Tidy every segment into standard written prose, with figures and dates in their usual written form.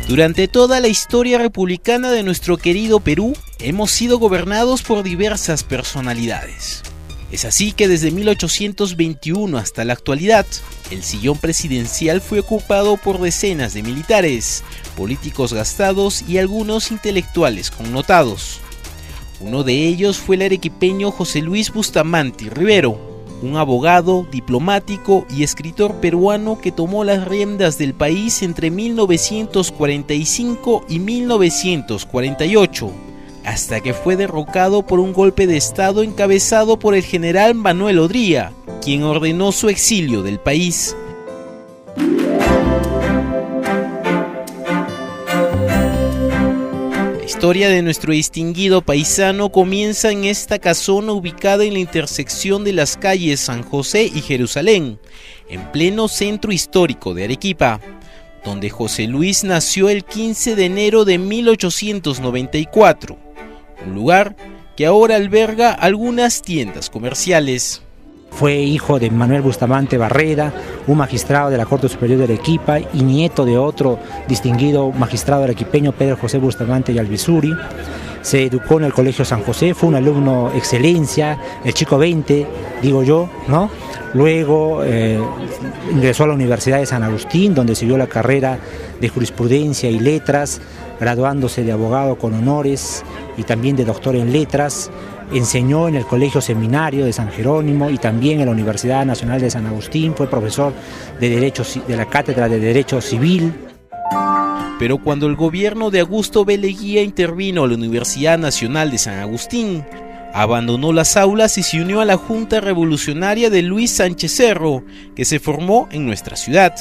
Durante toda la historia republicana de nuestro querido Perú, hemos sido gobernados por diversas personalidades. Es así que desde 1821 hasta la actualidad, el sillón presidencial fue ocupado por decenas de militares, políticos gastados y algunos intelectuales connotados. Uno de ellos fue el arequipeño José Luis Bustamante Rivero, un abogado, diplomático y escritor peruano que tomó las riendas del país entre 1945 y 1948, hasta que fue derrocado por un golpe de estado encabezado por el general Manuel Odría, quien ordenó su exilio del país. La historia de nuestro distinguido paisano comienza en esta casona ubicada en la intersección de las calles San José y Jerusalén, en pleno centro histórico de Arequipa, donde José Luis nació el 15 de enero de 1894, un lugar que ahora alberga algunas tiendas comerciales. Fue hijo de Manuel Bustamante Barreda, un magistrado de la Corte Superior de Arequipa y nieto de otro distinguido magistrado arequipeño, Pedro José Bustamante y Albizuri. Se educó en el Colegio San José, fue un alumno excelencia, el chico 20, digo yo, ¿no? Luego ingresó a la Universidad de San Agustín, donde siguió la carrera de Jurisprudencia y Letras, graduándose de abogado con honores y también de doctor en Letras. Enseñó en el Colegio Seminario de San Jerónimo y también en la Universidad Nacional de San Agustín, fue profesor de la Cátedra de Derecho Civil. Pero cuando el gobierno de Augusto B. Leguía intervino a la Universidad Nacional de San Agustín, abandonó las aulas y se unió a la Junta Revolucionaria de Luis Sánchez Cerro, que se formó en nuestra ciudad.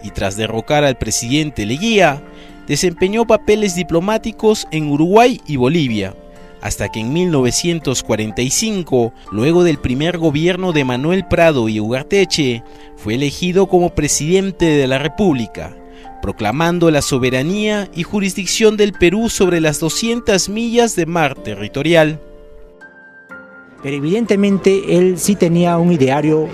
Y tras derrocar al presidente Leguía, desempeñó papeles diplomáticos en Uruguay y Bolivia, hasta que en 1945, luego del primer gobierno de Manuel Prado y Ugarteche, fue elegido como presidente de la República, proclamando la soberanía y jurisdicción del Perú sobre las 200 millas de mar territorial. Pero evidentemente él sí tenía un ideario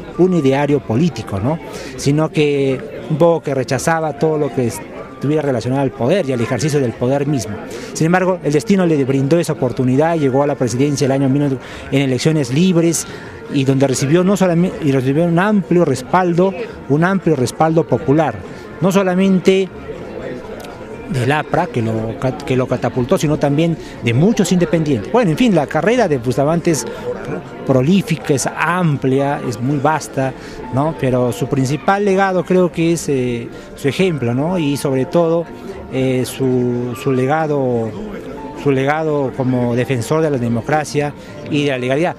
político, ¿no? Sino que un poco que rechazaba todo lo que estuviera relacionado al poder y al ejercicio del poder mismo. Sin embargo, el destino le brindó esa oportunidad, llegó a la presidencia el año 1900 en elecciones libres y donde recibió un amplio respaldo popular, no solamente del APRA, que lo catapultó, sino también de muchos independientes. Bueno, en fin, la carrera de Bustamante es prolífica, es amplia, es muy vasta, ¿no? Pero su principal legado creo que es su ejemplo, ¿no? Y sobre todo su legado como defensor de la democracia y de la legalidad.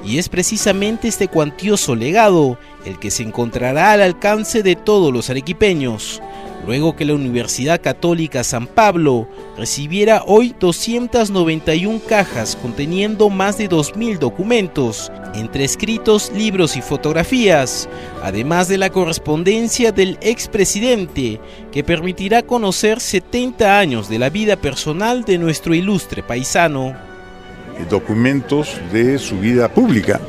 Y es precisamente este cuantioso legado el que se encontrará al alcance de todos los arequipeños, luego que la Universidad Católica San Pablo recibiera hoy 291 cajas conteniendo más de 2.000 documentos, entre escritos, libros y fotografías, además de la correspondencia del expresidente, que permitirá conocer 70 años de la vida personal de nuestro ilustre paisano. Documentos de su vida pública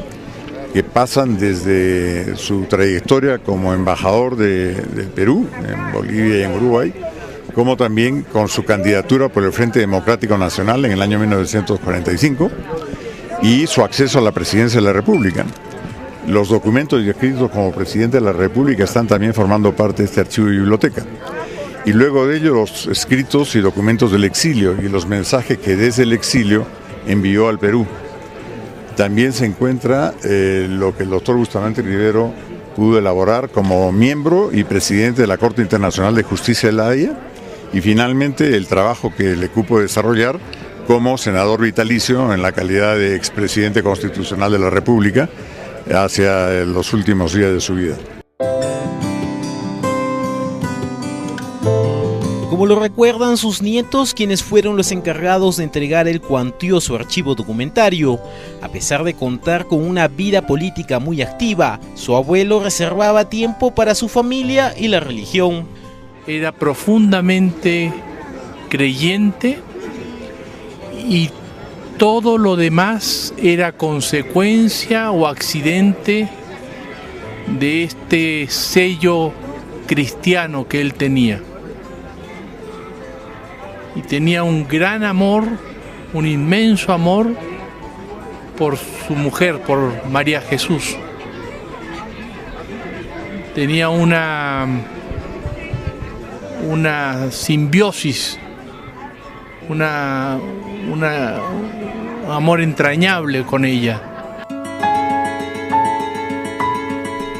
que pasan desde su trayectoria como embajador del Perú en Bolivia y en Uruguay, como también con su candidatura por el Frente Democrático Nacional en el año 1945 y su acceso a la presidencia de la República. Los documentos y escritos como presidente de la República están también formando parte de este archivo de biblioteca. Y luego de ello los escritos y documentos del exilio y los mensajes que desde el exilio envió al Perú. También se encuentra lo que el doctor Bustamante Rivero pudo elaborar como miembro y presidente de la Corte Internacional de Justicia de la Haya, y finalmente el trabajo que le cupo desarrollar como senador vitalicio en la calidad de expresidente constitucional de la República hacia los últimos días de su vida. Como lo recuerdan sus nietos, quienes fueron los encargados de entregar el cuantioso archivo documentario, a pesar de contar con una vida política muy activa, su abuelo reservaba tiempo para su familia y la religión. Era profundamente creyente y todo lo demás era consecuencia o accidente de este sello cristiano que él tenía. Y tenía un gran amor, un inmenso amor por su mujer, por María Jesús. Tenía una simbiosis, un amor entrañable con ella.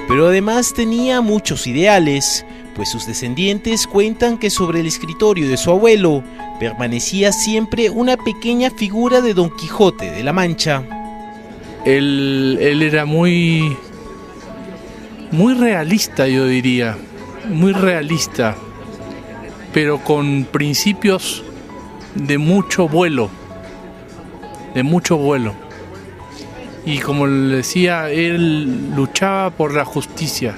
Pero además tenía muchos ideales, pues sus descendientes cuentan que sobre el escritorio de su abuelo permanecía siempre una pequeña figura de Don Quijote de la Mancha. Él era muy realista, yo diría, muy realista, pero con principios de mucho vuelo. Y como le decía, él luchaba por la justicia,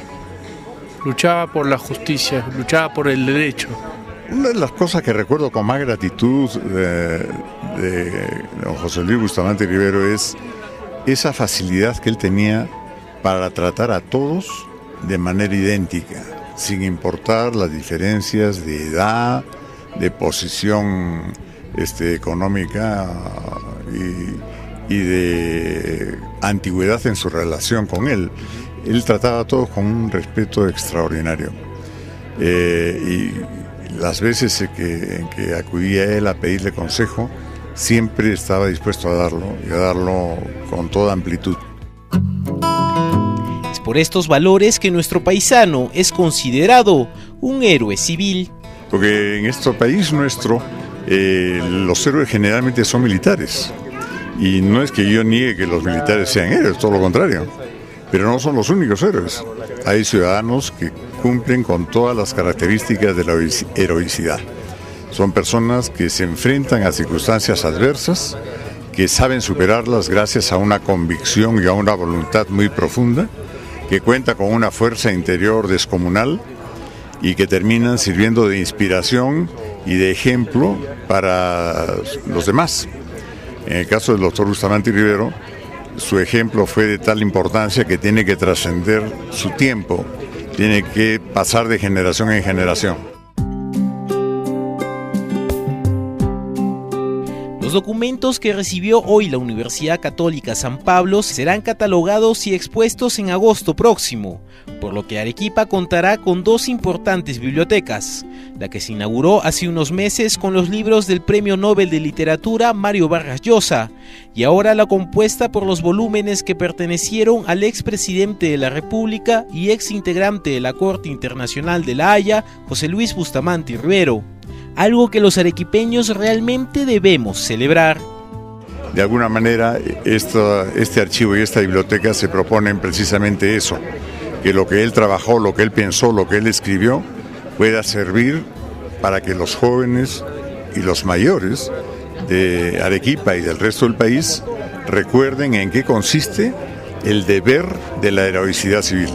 luchaba por el derecho. Una de las cosas que recuerdo con más gratitud de don José Luis Bustamante Rivero es esa facilidad que él tenía para tratar a todos de manera idéntica, sin importar las diferencias de edad, de posición económica y de antigüedad en su relación con él. Él trataba a todos con un respeto extraordinario. Y las veces en que acudía a él a pedirle consejo, siempre estaba dispuesto a darlo, y a darlo con toda amplitud. Es por estos valores que nuestro paisano es considerado un héroe civil. Porque en este país nuestro, los héroes generalmente son militares. Y no es que yo niegue que los militares sean héroes, todo lo contrario. Pero no son los únicos héroes. Hay ciudadanos que cumplen con todas las características de la heroicidad. Son personas que se enfrentan a circunstancias adversas, que saben superarlas gracias a una convicción y a una voluntad muy profunda, que cuenta con una fuerza interior descomunal y que terminan sirviendo de inspiración y de ejemplo para los demás. En el caso del doctor Bustamante Rivero, su ejemplo fue de tal importancia que tiene que trascender su tiempo, tiene que pasar de generación en generación. Los documentos que recibió hoy la Universidad Católica San Pablo serán catalogados y expuestos en agosto próximo, por lo que Arequipa contará con dos importantes bibliotecas, la que se inauguró hace unos meses con los libros del Premio Nobel de Literatura Mario Vargas Llosa, y ahora la compuesta por los volúmenes que pertenecieron al expresidente de la República y ex integrante de la Corte Internacional de La Haya, José Luis Bustamante Rivero. Algo que los arequipeños realmente debemos celebrar. De alguna manera, este archivo y esta biblioteca se proponen precisamente eso, que lo que él trabajó, lo que él pensó, lo que él escribió, pueda servir para que los jóvenes y los mayores de Arequipa y del resto del país recuerden en qué consiste el deber de la heroicidad civil.